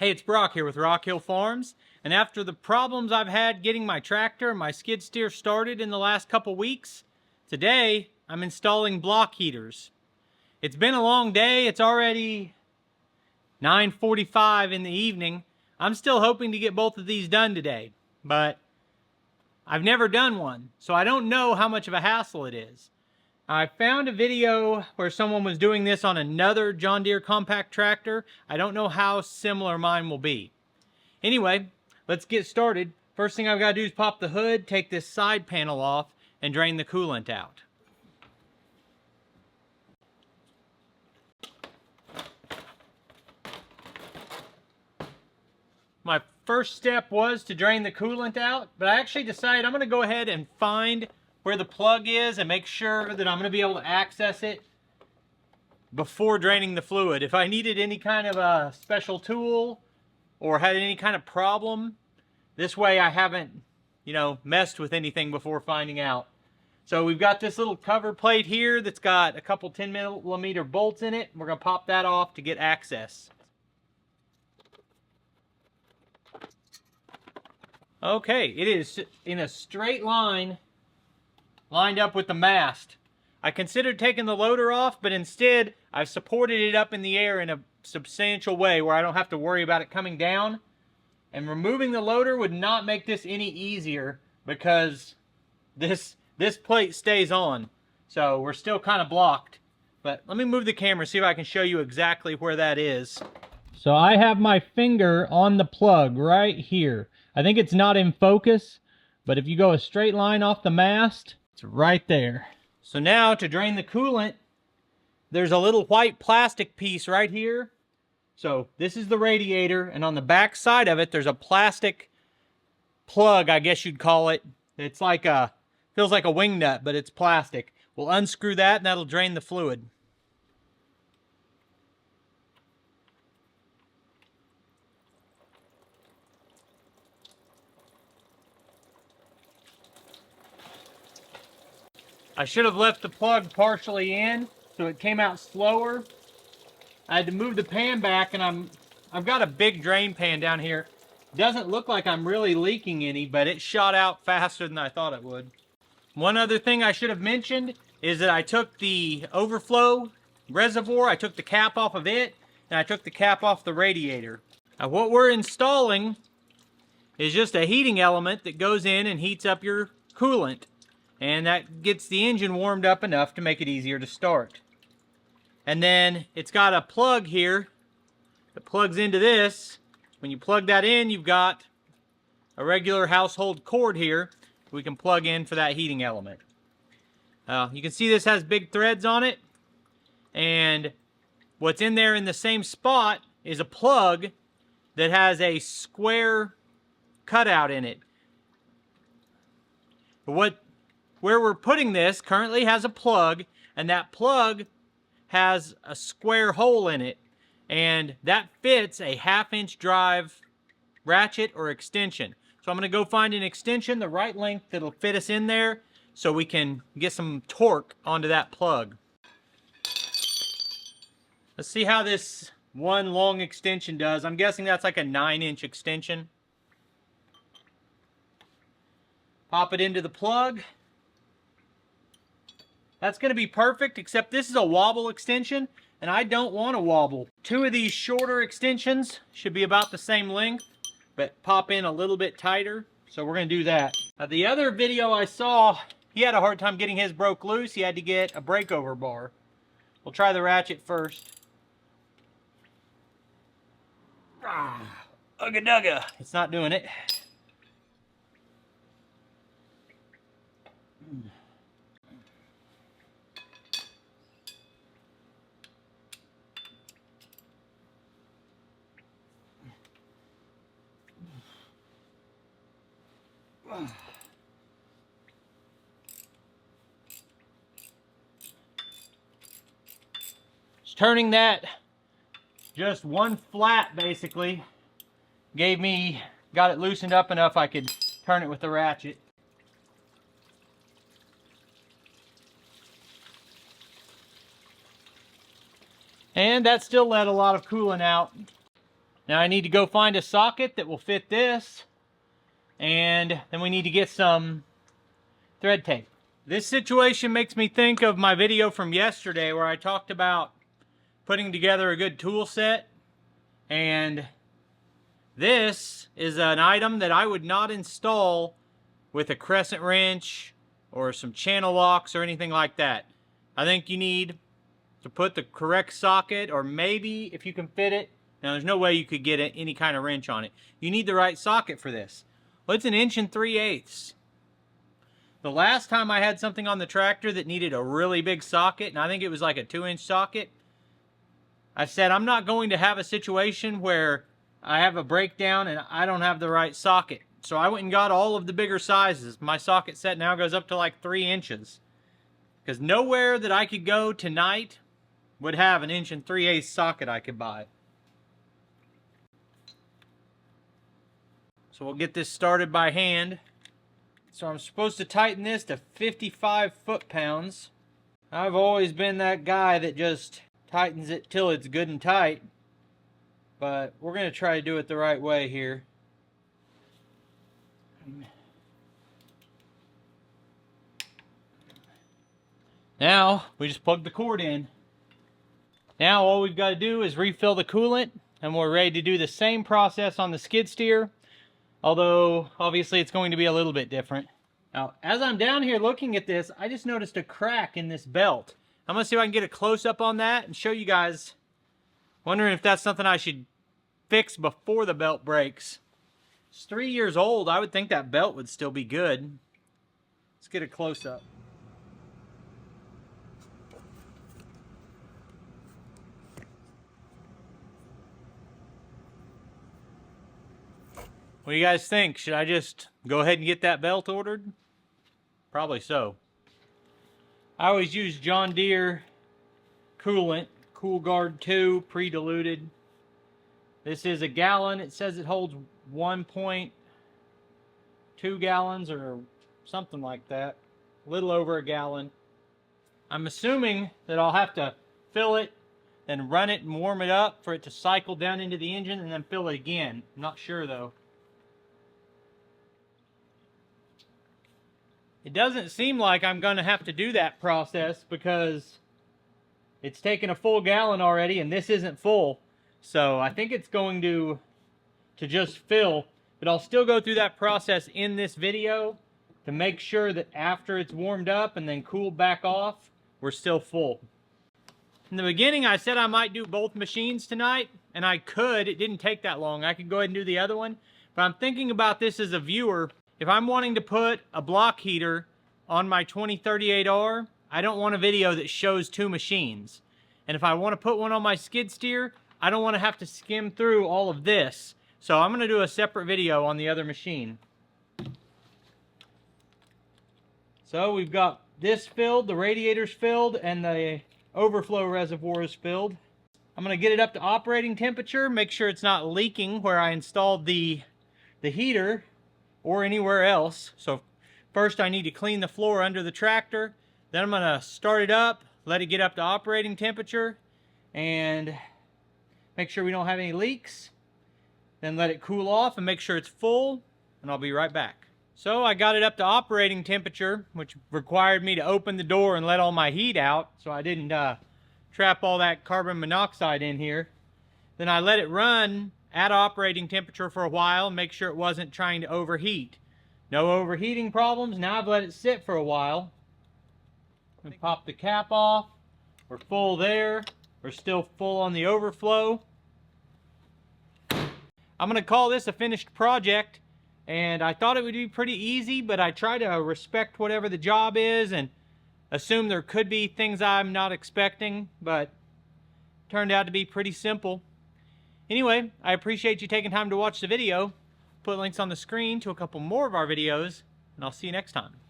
Hey, it's Brock here with Rock Hill Farms, and after the problems I've had getting my tractor and my skid steer started in the last couple weeks, today I'm installing block heaters. It's been a long day. It's already 9:45 in the evening. I'm still hoping to get both of these done today, but I've never done one, so I don't know how much of a hassle it is. I found a video where someone was doing this on another John Deere compact tractor. I don't know how similar mine will be. Anyway, let's get started. First thing I've got to do is pop the hood, take this side panel off, and drain the coolant out. My first step was to drain the coolant out, but I actually decided I'm going to go ahead and find where the plug is and make sure that I'm going to be able to access it before draining the fluid. If I needed any kind of a special tool or had any kind of problem, this way I haven't, messed with anything before finding out. So we've got this little cover plate here that's got a couple 10mm bolts in it. We're going to pop that off to get access. Okay, it is in a straight line, lined up with the mast. I considered taking the loader off, but instead I've supported it up in the air in a substantial way where I don't have to worry about it coming down. And removing the loader would not make this any easier because this plate stays on. So we're still kind of blocked. But let me move the camera, see if I can show you exactly where that is. So I have my finger on the plug right here. I think it's not in focus, but if you go a straight line off the mast, it's right there. So now to drain the coolant, there's a little white plastic piece right here. So this is the radiator, and on the back side of it, there's a plastic plug, I guess you'd call it. It's like feels like a wing nut, but it's plastic. We'll unscrew that, and that'll drain the fluid. I should have left the plug partially in, so it came out slower. I had to move the pan back, and I've got a big drain pan down here. It doesn't look like I'm really leaking any, but it shot out faster than I thought it would. One other thing I should have mentioned is that I took the overflow reservoir, I took the cap off of it, and I took the cap off the radiator. Now what we're installing is just a heating element that goes in and heats up your coolant. And that gets the engine warmed up enough to make it easier to start. And then it's got a plug here that plugs into this. When you plug that in, you've got a regular household cord here we can plug in for that heating element. You can see this has big threads on it. And what's in there in the same spot is a plug that has a square cutout in it. Where we're putting this currently has a plug, and that plug has a square hole in it, and that fits a 1/2-inch drive ratchet or extension. So I'm going to go find an extension the right length that'll fit us in there so we can get some torque onto that plug. Let's see how this one long extension does. I'm guessing that's like a 9-inch extension. Pop it into the plug. That's going to be perfect, except this is a wobble extension, and I don't want to wobble. Two of these shorter extensions should be about the same length, but pop in a little bit tighter, so we're going to do that. The other video I saw, he had a hard time getting his broke loose. He had to get a breakover bar. We'll try the ratchet first. Ugga dugga. It's not doing it. Just turning that just one flat basically got it loosened up enough I could turn it with the ratchet. And that still let a lot of coolant out. Now I need to go find a socket that will fit this, and then we need to get some thread tape. This situation makes me think of my video from yesterday where I talked about putting together a good tool set, and this is an item that I would not install with a crescent wrench or some channel locks or anything like that. I think you need to put the correct socket, or maybe if you can fit it. Now there's no way you could get any kind of wrench on it. You need the right socket for this. Well, it's 1 3/8 inches. The last time I had something on the tractor that needed a really big socket, and I think it was like a 2-inch socket, I said I'm not going to have a situation where I have a breakdown and I don't have the right socket. So I went and got all of the bigger sizes. My socket set now goes up to like 3 inches. Because nowhere that I could go tonight would have 1 3/8 inch socket I could buy. So we'll get this started by hand. So I'm supposed to tighten this to 55 foot-pounds. I've always been that guy that just tightens it till it's good and tight. But we're going to try to do it the right way here. Now we just plug the cord in. Now all we've got to do is refill the coolant, and we're ready to do the same process on the skid steer, although obviously it's going to be a little bit different. Now as I'm down here looking at this, I just noticed a crack in this belt. I'm going to see if I can get a close-up on that and show you guys. Wondering if that's something I should fix before the belt breaks. It's 3 years old. I would think that belt would still be good. Let's get a close-up. What do you guys think? Should I just go ahead and get that belt ordered? Probably so. I always use John Deere coolant, Cool Guard 2, pre-diluted. This is a gallon. It says it holds 1.2 gallons or something like that. A little over a gallon. I'm assuming that I'll have to fill it, then run it and warm it up for it to cycle down into the engine, and then fill it again. I'm not sure though. It doesn't seem like I'm going to have to do that process because it's taken a full gallon already and this isn't full. So I think it's going to just fill, but I'll still go through that process in this video to make sure that after it's warmed up and then cooled back off, we're still full. In the beginning, I said I might do both machines tonight, and I could. It didn't take that long. I could go ahead and do the other one, but I'm thinking about this as a viewer. If I'm wanting to put a block heater on my 2038R, I don't want a video that shows two machines. And if I want to put one on my skid steer, I don't want to have to skim through all of this. So I'm going to do a separate video on the other machine. So we've got this filled, the radiator's filled, and the overflow reservoir is filled. I'm going to get it up to operating temperature, make sure it's not leaking where I installed the heater or anywhere else. So first I need to clean the floor under the tractor. Then I'm going to start it up, let it get up to operating temperature, and make sure we don't have any leaks. Then let it cool off and make sure it's full, and I'll be right back. So I got it up to operating temperature, which required me to open the door and let all my heat out so I didn't trap all that carbon monoxide in here. Then I let it run at operating temperature for a while and make sure it wasn't trying to overheat. No overheating problems. Now I've let it sit for a while. And pop the cap off. We're full there. We're still full on the overflow. I'm going to call this a finished project, and I thought it would be pretty easy, but I try to respect whatever the job is and assume there could be things I'm not expecting, but it turned out to be pretty simple. Anyway, I appreciate you taking time to watch the video. Put links on the screen to a couple more of our videos, and I'll see you next time.